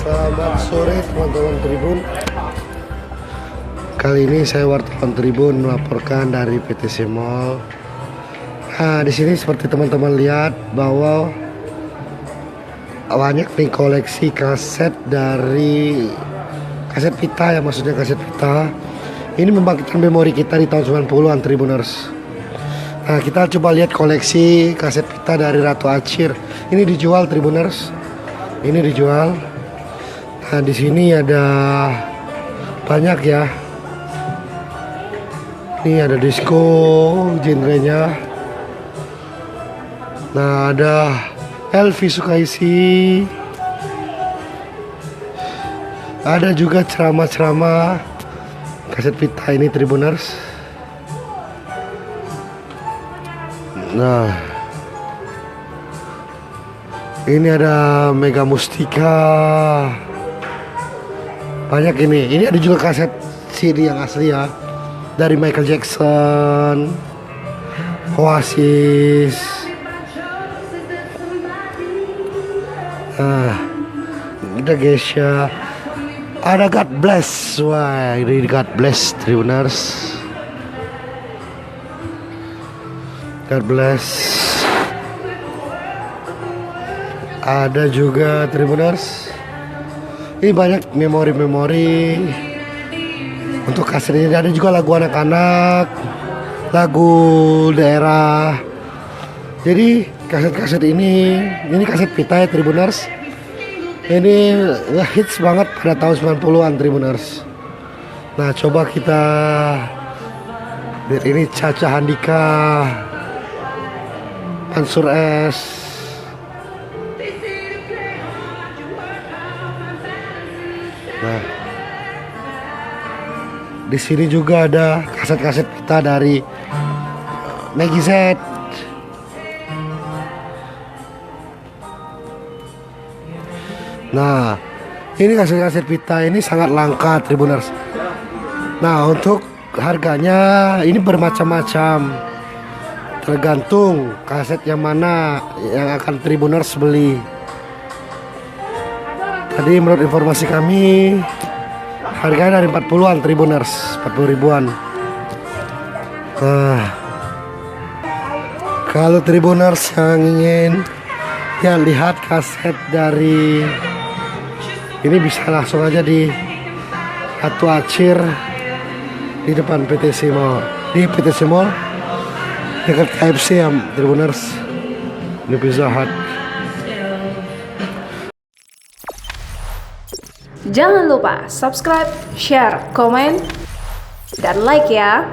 Selamat sore teman-teman Tribun. Kali ini saya wartawan Tribun melaporkan dari PTC Mall. Nah, di sini seperti teman-teman lihat bahwa banyak nih koleksi kaset dari kaset pita ya, maksudnya kaset pita. Ini membangkitkan memori kita di tahun 90-an Tribuners. Nah, kita coba lihat koleksi kaset pita dari Ratu Acir. Ini dijual Tribuners. Ini dijual. Nah, di sini ada banyak ya. Ini ada disco genrenya. Nah, ada Elvi Sukaisi. Ada juga ceramah-ceramah kaset pita ini Tribuners. Nah, ini ada Mega Mustika. Banyak ini. Ini ada juga kaset CD yang asli ya. Dari Michael Jackson, Oasis. Ada Geisha. Ada God Bless. Wah, ini God Bless Tribuners. God Bless. Ada juga Tribuners. Ini banyak memori-memori untuk kaset ini. Ada juga lagu anak-anak, lagu daerah. Jadi kaset-kaset ini kaset pita ya Tribuners. Ini hits banget pada tahun 90-an Tribuners. Nah, coba kita lihat ini Caca Handika, Mansur S. Nah, di sini juga ada kaset-kaset pita dari Maggie Z. Nah, ini kaset-kaset pita ini sangat langka Tribuners. Nah, untuk harganya ini bermacam-macam, tergantung kaset yang mana yang akan Tribuners beli. Tadi menurut informasi kami harganya dari 40-an Tribuners, 40 ribuan. Nah, kalau Tribuners yang ingin ya lihat kaset dari ini bisa langsung aja di Ratu Acir di depan PTC Mall. Di PTC Mall dekat KFC ya Tribuners. Ini Pizza Hut. Jangan lupa subscribe, share, komen, dan like ya.